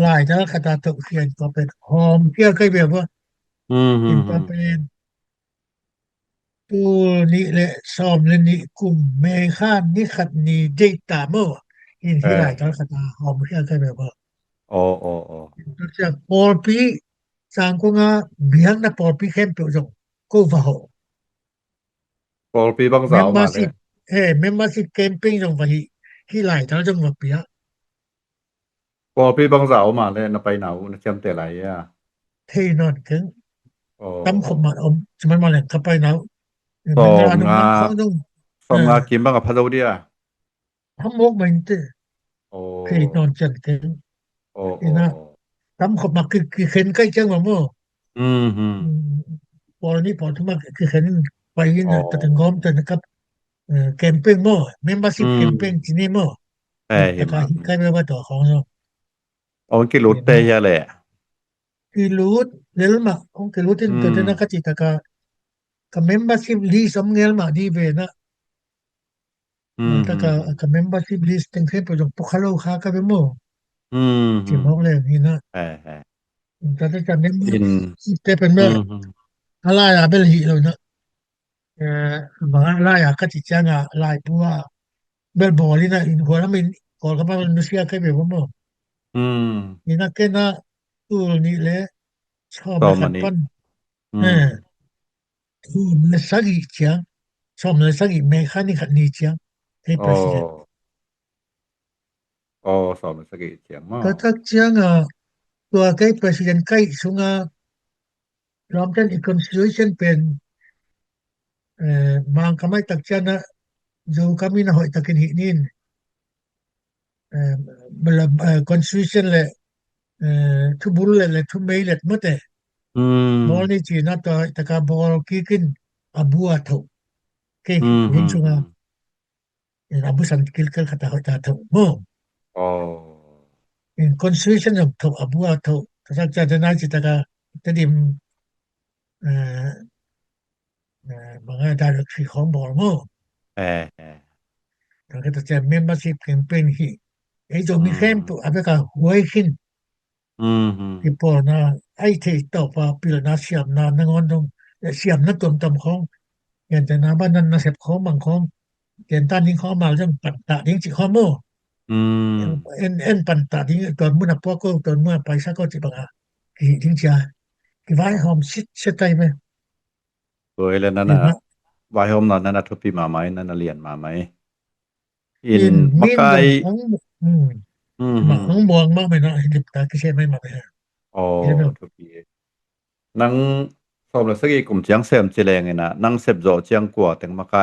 lai ta ka ta to kien ko pen hom kia kai be bo อืม in pa pen tu ni le som le ni kum me khan ni khat ni data mo in เอ hi อ lai ta ka ta hom kia kai be bo โอ้โอ้โอ้ ta cha por pi sang ko nga biang na por pi kem to jong ko va ho พอปีบางสาวมาเลย membership membership camping jong va hi lai ta jong va pia พอปีบางสาวมาเลยนะไปหนาวนะจำแต่ไหลอ่ะ thei non ken โอ้ tam khop ma om chman ma len ka pai nau สอ men ม ra no งา man khong jong สอมงากินบ้างกับพะโลเดีย tham mok men te โอ้ thei non chen ken โอ้โอ้ ina tam khop ma ki khen kai chang ma mo อืม por ni por thuma ki khen pai อ๋ na อ ta ngom te na kap camping mo membership อืม camping chini mo แพ้เห็ ta น ka มา hi kai ba to khong no โอ้กิรุดเตยแหละ ki lut lel ma ong ki lutin อื to ม te na ka ti ta ka membership list som ngel ma di ve na อืม ta ka membership list ten khen po jong pokhalo kha ka be mo อืม ti mok le ni na แพ้แพ้ ta ta member อิน te pen อื me ม ala ya bel hi lo na ba ala ya ka ti changa lai puwa bel boli na in ko la min ko ka pa nu sia ka be mo อืม ni na ke na tu ni le chom ต่อ le มา khat นี้ pan อืม tu le sagi chiang chom le sagi me khani khat ni chiang te อ๋อ president อ๋อสอบมันสกิเสียงมอ ta ta chiang tua kai president kai sunga ram tan constitution pen mang kamai tak chana jo kami na hoi takin hi nin bala constitution le thu bul le thu mei le mate อืม bol ni chi na ta ta ka bol ki kin abu atho ke อืม run sunga abu san kil kal khata hoi ta tho mo อ๋อ in constitution of to abua to sakja dana citaka tadim mga directory ของบอลโมก็จะ membership campaign ที่ไอ้จงมีแคมป์อาเบกาหวยขึ้นที่ปอนะไอ้ที่ต่อว่าปิลนาเสียมนานังอนตรงเสียมนักตมตำของอย่างจะนาบ้านนั้นนะเสพของบางของเกณฑ์ต้านนี้เขามาเรื่องปัตตะดิ้งจิข้อโมen pantadi ton muna poco ton muna paisa ko tibaga ki dingja ki vai hom sit setai me ตัวเอเลนั่นน่ะวายโฮมนั่นน่ะทุปีมาไหมนั่นน่ะเรียนมาไหมอินมะไกมาของมองมาไม่นะดิบตาก็ใช่ไม่มาไปอ๋อทุปีนังสอบแล้วสักอีกลุ่มเจียงเสมจิแรงน่ะนังเสพโจเจียงกว่าแต่มะไก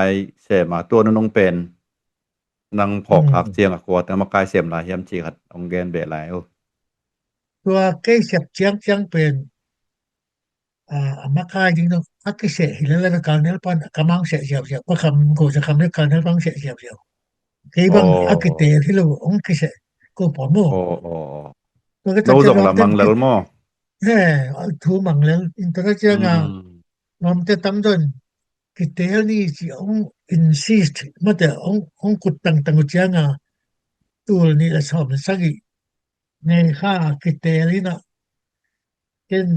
เสมาตัวนงเป็นนังพอกหักเจียงกว่าแต่มะไกเสมหลายยามจีขัดองแกนเบหลายตัวเกเสพเจียงเป็นมะไกจริงๆอักเสะหิแล้วแล้วการเนลปันกำลังเสียเสียว่าคำกูจะคำเรื่องการเนลปังเสียเสียที่บางอักเตที่เราองค์เสะก็ปอมเราส่งละมังแล้วมั้งทูมังแล้วอินเทอร์เน็ตเจียงนอมจะตั้งต้นกิเตลนี่สิองอินซิสต์มาแต่องกุดตั้งเจียงตัวนี้ละชอบสักอีในค่ากิเตลีนะเช่น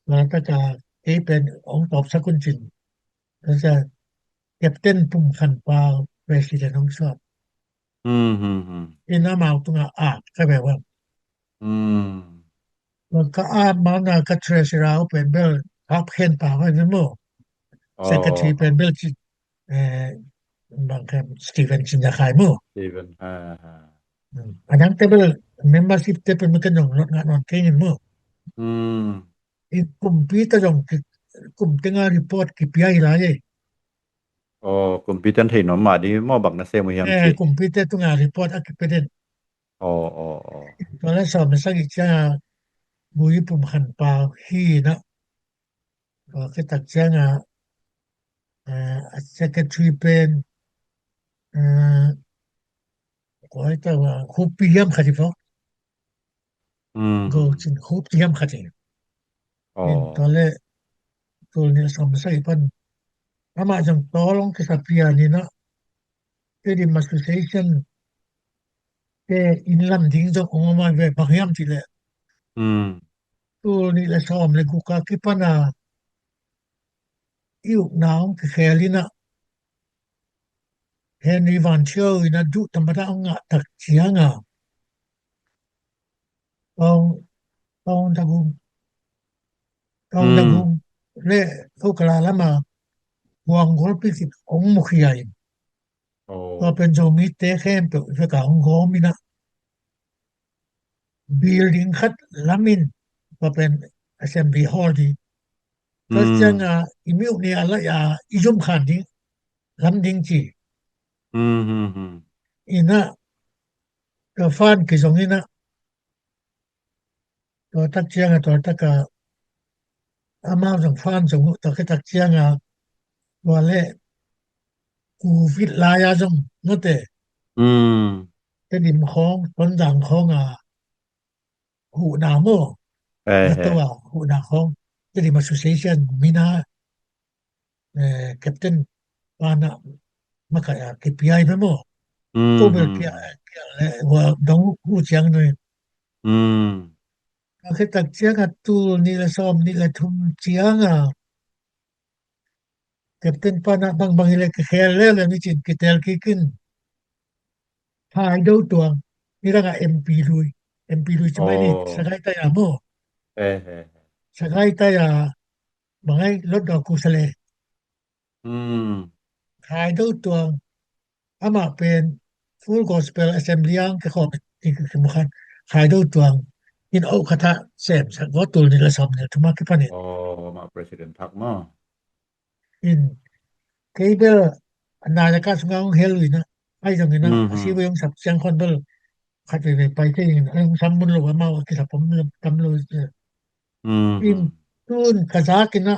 มาตากาเป็นองตอบสักคนจินก็จะเก็บเต้นปุ่มขันปาเวสิเดนองชอบอินามาตุงก็แบบว่าแล้วก็มานาก็เทรซราวเป็นเบลอัพเห็นป่าไว้นั่นโมเซคทีเป็นเบลจิบางคำสตีเวนชินจะขายโมสตีเวนอันนั้นแต่เบลเมมเบอร์ชิพแต่เป็นมันก็นงานอนเก่งโมอีกลุ่มปีตะจงกลุ่มตึงรีพอร์ตกิปยายหลายกลุ่มปีตันเห็นมาดีมอบักนะเซมยามจิกลุ่มปีตะตุงรีพอร์ตอักเป็นตอนแรกสอบมันสักอีกจ้าบุยปุ่มขันปาฮีนะก็คือตักจ้างsecretary เป็นก็ให้ตัวคูปียมขัดฟอกก็จินคูปียมขัดตอนแรกตัวนี้สมใส่ปันถ้ามาจังตอลงกับสัพยานี่นะที่ดิมาสเซชันแต่อินลัมดิ้งจงองมาเวบางยามทีเลยตัวนี้ละสอมเลยกูกะคิปนาอิวน้าวคือแคลินะเฮนรีวันเชียวนะดูธรรมดาองตักเสียงต้องตะกุเลเขากลาละมาวางกอลปิสิองมุขใหญ่ก็เป็นโจมิเตเข้มตัวจะกะองโกมินะบิลดิ้งคัดลามินก็เป็น assembly hall ดีก็จังอิมิวนี่อะไรอิจุมขันดิ้งลำดิ้งจีอินะก็ฟันกี่สองอินะตัวตักเจียงตัวตักอามาส่งฟันส่งตัวตักเจียงว่าเล่กูฟิตลายาจงนั่นแต่ดิมของต้นดังของหูนาโมแล้วตัวหูนาของแต่ดิม association มีนาcaptain ปานะมาขายKPI ไปโมก็เบิกว่าดงหูเจียงหน่อยก็คือตักเจียงตูนี่ละซ้อมนี่ละทุ่มเจียงCaptain ปานะบางๆเลยก็แค่แล้วนี่จินกิเตลกิขึ้นพายดูตัวนี่ละก็ MP ลุย MP ลุยจะไม่นี่สกายตายาโมสกายตายาบางไอ้รถดอกกุศลพายดูตัวอามาเป็น Full Gospel Assembly ก็ขออีกคือมันพายดูตัวอินโอคาทะเสมสักว่าตัวนี่ละซ้อมเนี่ยทุกมาคิปะนี่มา President ทักมาอินเคเบลนายกาสงฆ์เฮลุยนะไอ้จังนะอาชีพยังสับเสียงคนเบลขัดไปที่ซ้ำบุญหลวงมาว่าคิดผมตำรวจอินตูนกะซากินะ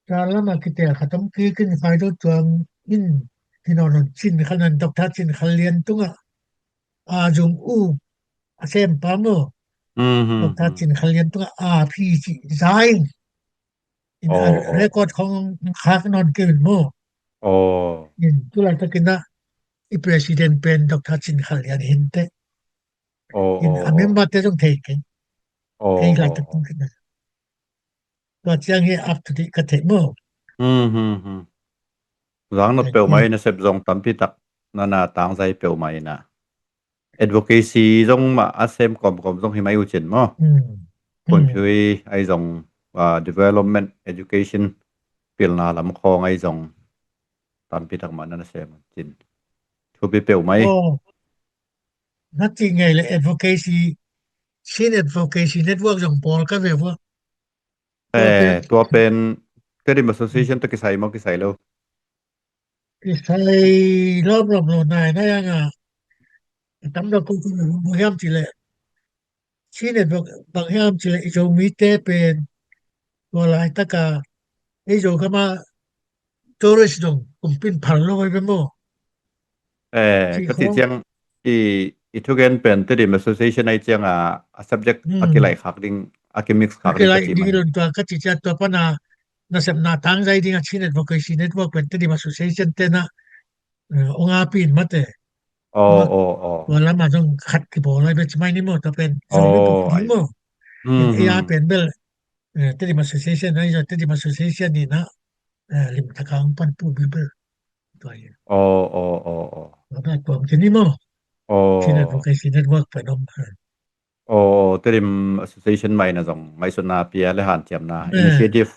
จาละมาคิดแต่ขัดต้องขึ้นไฟตัวอินที่นอนชินขนาดดอกทัดชินขเลียนตุงจง same pamo Dr. Chin Khalyan to RPG design in a record ของคากนอนเกินโมin ตุลาตะกินะi president เป็น Dr. Chin Khalyan เห็นแต่ in a member แต่ต้อง taken ให้หลายตะกินขึ้นนะตัวเจียงให้ up to date กะเทโมรังนเปลไม้นะเสบจงตำพิตักนานาต่างใจเปลไม้นะ advocacy จงมาอาเซมกอมจงให้ไม่อุจินมอคนช่วยไอ้จงdevelopment education เปลนาลำคองไอ้จงตามพิตักมานะเสมจินทุบเปลไม้นัดจริงไงเลย advocacy ชิน advocacy network จงปอลก็เวว่าตัวเป็นTerim Association ตะกิไสมอกิไสแล้วกิไสรอบๆโลนายนะยังอ่ะตำดอกกูบ่ยามจิเลยชินบางยามจิเลยจงมีเตเป็นตัวหลายตะกาไอ้โจก็มาtourist ดงกุมปินพันโลไว้เป็นโมก็ที่เจียงอีทุกนเป็น Terim Association ไอ้เจียงsubject อะกิไลคักดิงอะกิมิกส์คักดิงดิงลนตัวก็จิจะตัวปะนานะสับนาทางใจดิงชิน advocacy network เป็น Terim Association เตนะองอาปีนมาเตว่าละมาต้องขัดที่บ่อะไรแบบไม่นี่หมดแต่เป็นส่วนเป็นผู้หมดAR เป็นเบลTerim Association นะTerim Association นี่นะลิมตะกางปันผู้เบลตัวนี้แล้วก็ตัวมันนี่หมดชิน advocacy network เป็นนมTerim Association ใหม่นะจงไม่สนาเปียและหานเจียมนะ initiative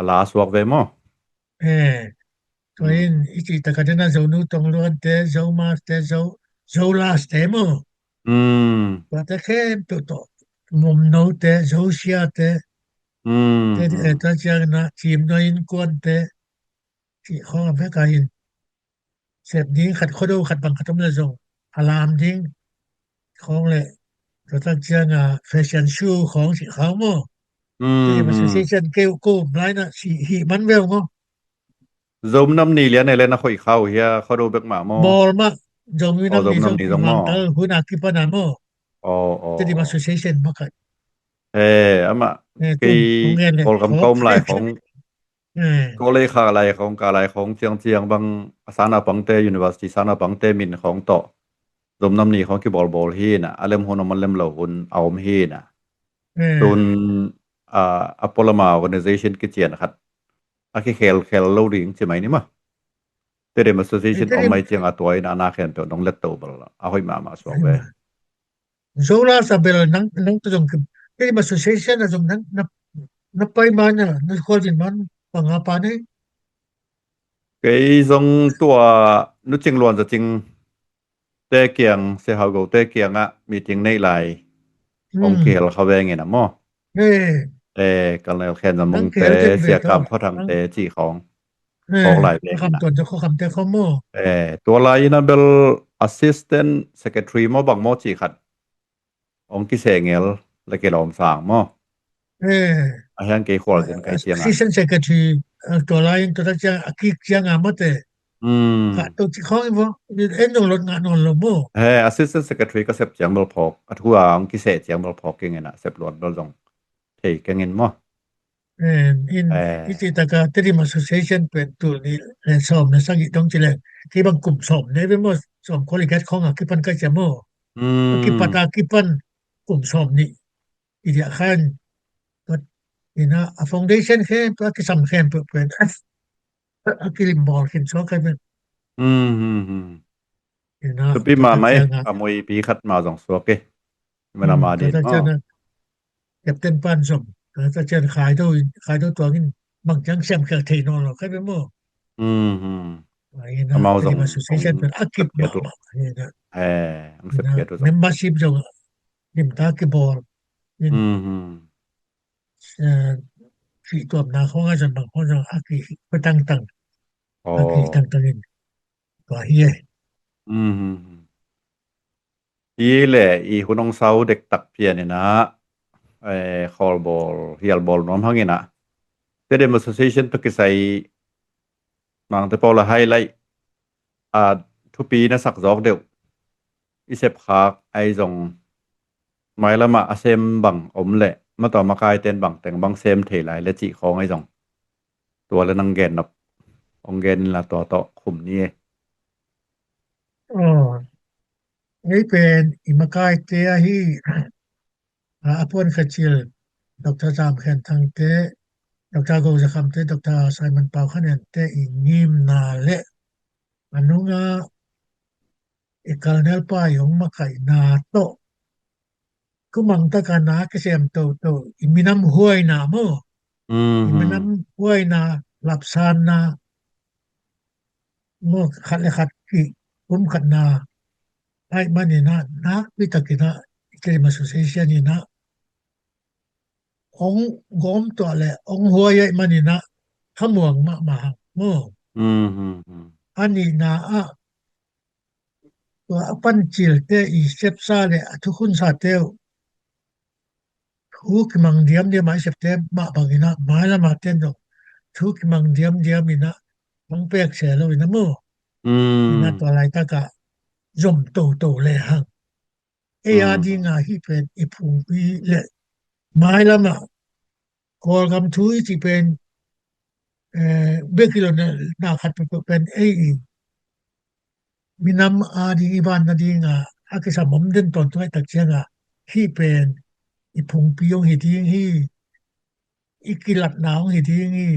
ลาสวกเวมอตัวนี้อีกตะกะเดนะโจนูตงลวนเตโจมาเตโจลาสเตมว่าแต่แค่ตัวมุมโนเตโจเชียเตแต่ตะจังนะทีมน้อยกวนเตที่ของอเมริกาอินเสพนี้ขัดโคโดขัดบังคับละจงอารามทิ้งของเลยตัวตะจังแฟชั่นชูของสิเขาโมที่มันสิเช่นเกลโกมหลายนะสิหิมันเวลโมจมน้ำนี่เลียนในเล่นนะค่อยเข้าเฮียเขาดูเบกหมาหมอบอลมาจมน้ำนี่จมมังตะหุนากิปนาโมที่ดิมาสุเซชันมากัดอะมากีโกลกำกมหลายของโกเลขาหลายของกาหลายของเจียงบางสานาปังเต University สานาปังเตมินของต่อจมน้ำนี่ของกิบอลฮีน่ะอะเลมโหนมันเลมเหล่าหุ่นเอามฮีน่ะตุนApollo Organization กิเจียนครับAki khel loading ใช่ไหมนี่มา Terim Association เอาไม่เจียงตัวอินอานาเข็นเปียวน้องเล็ตโตบลเอาให้มาสวกเวโซลาซาเบลนังตจงคือ Terim Association จงนับไปมานะนักคอจินมันปังอาปานี่เกยจงตัวนุจิงล้วนจะจริงเตเกียงเสหาโกเตเกียงมีจริงในหลายองเกลเขาแวงไงนะหมอกันแล้วแค่จะมงเตเสียกรรมเขาทางเตจีของหลายคำตนจะเขาคำเตเขาโมตัวลายนะเบล assistant secretary มอบางมอจีขัดองกิเสงลและเกลอมสางมออายังเกขวลกันไกเจียงassistant secretary ตัวลายตัวจะอากิเจียงมะเตค่ะตัวที่เขาว่าเอ็นงรถงานนอนลโมassistant secretary ก็เสพเจียงเบลพอกทัวองกิเสเจียงเบลพอกเก่งนะเสพรถเบลจงเก่งมอin อิติตะกะ Terim Association เป็นตัวนี้และสอบนะสักอีต้องจิแลที่บางกลุ่มสอบเนี่ยเป็นหมดสอบคอลเลจของกิปันก็จะโมกิปตากิปันกลุ่มสอบนี่อีเดียคันก็นี่นะ foundation แค่ก็ที่สำคัญเป็นกิลิมบอลขึ้นซอกันเป็นนี่นะปีมาไหมมวยปีขัดมาสองสวกเกมันมาดีเก็บเต็มปันสมถ้าเจนขายตัวตัวนี้บางจังแซมเคเทนอนหรอกใครเป็นโมมาส่ง association เป็นอากิบมาอังเสพเกียรติ membership จงนิมตากิบอลที่ตัวหน้าของอาจารย์บางคนอากิไปตั้งอากิตั้งนี่ตัวเฮียอีแหละอีคุณน้องเซาเด็กตักเพียนี่นะคอลบอลเฮียลบอลน้อมหังนี่นะTerim Association ตะกิไสมังแต่พอละไฮไลท์ทุกปีนะสักจอกเดียวอีเสพคักไอ้จง mai lama asem bang om le ma to ma kai ten bang teng bang sem the lai le chi khong ai jong ตัวละนังเกนนับองเกนละตัวต่อคุมนี้ อ๋อนี่เป็นอิมากายเตะฮีอาปวนขจิลดรจามแคนทังเตะดรโกจะคำเตะดรไซมอนเปาคะแนนเตะอิงิมนาเลอนุงาikal nel pa yung makai na to kumang ta kana kasem to iminam huay na mo iminam huay na lapsan na mo khat khat ki khat na ai manina na pitakina ikema association ina ong gom to le ong huay manina khamuang ma mo ani na aตัวปั้นจิลเตอีเซปซาเลทุกคนซาเตวทุกมังเดียมไม่เซปเตมาบางอินะมาละมาเตนดอกทุกมังเดียมอินะมังเปียกเสลอินะโมอินะตัวไรตะกะยมโตเลยหังเอียดีงาที่เป็นอีพุงปีเลมาละมาคอลคำทุยที่เป็นเบกิโลนาขัดเป็นมีน้ำอาดีบานนาดีงาอากิสามมเดินตอนตัวตักเชียงที่เป็นอีพุงปียงหิดีที่อีกิลัดหนาวหิดีที่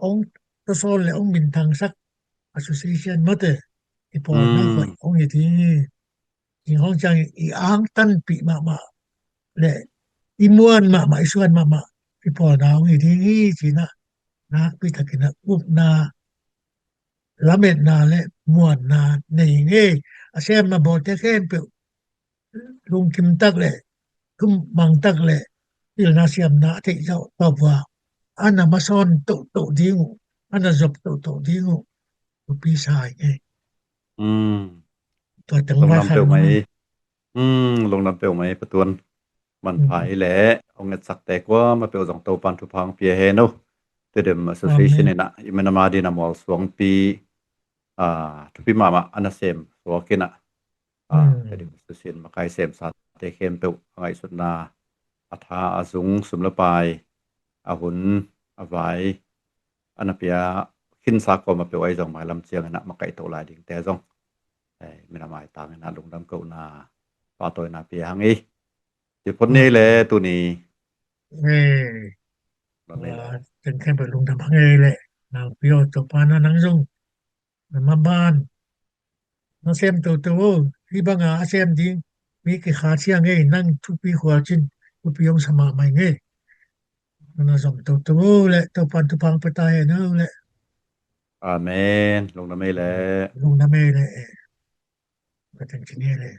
องตะโซนและองบินทางสัก association มาเตอีพอนั่งก็องหิดีที่ห้องจังอีอ้างตันปีมาและอีมวนมาอีส่วนมาอีพอหนาวหิดีที่นะนักพิทักษ์นะอุบนาละเม็ดนาและมวนนาในเงี้ยอาเซมมาบอกแต่แค่เปลุงคิมตักเลยคุมบังตักเลยที่นาเซียมนาที่เจ้าตอบว่าอันน่ะมาซ่อนโตดิ้งอันน่ะจบโตดิ้งปีชายไงตัวจังว่าคันลงนำเปลไหมประตวนมันภายแหละเอาเงินสักแต่กว่ามาเปล2โตปันทุพังเปียเฮโนเตเดม association นี่นะอิมันมาดีนะมอล2ปีทุกปีมาอันน่ะเซมสวกินะเตเดม association มาไกลเซมสัตเตเข้มเปลไงสุดนาอัฐาอาสุงสุมละปายอาหุนอวายอันน่ะเปียขินซักก็มาเปลไว้จองหมายลำเจียงนะมาไกลโตหลายดิ่งแต่จองไม่นำหมายตามนะลงดำเก่านาปาตัวนาเปียหังอีสิพ้นนี้แหละตัวนี้เป็นแค่ไปลงทำให้แหละนาเปียวตปานะนังจงมาบ้านนาเซมโตที่บางอาเซมดิงมีกี่ขาเชียงไงนั่งทุกปีขวาจินทุกปียงสมาใหม่ไงนาสมโตแหละตปันทุพังไปตายเนอะแหละอาเมนลงน้ำไม่แหละลงน้ำไม่แหละก็ถึงที่นี่เลย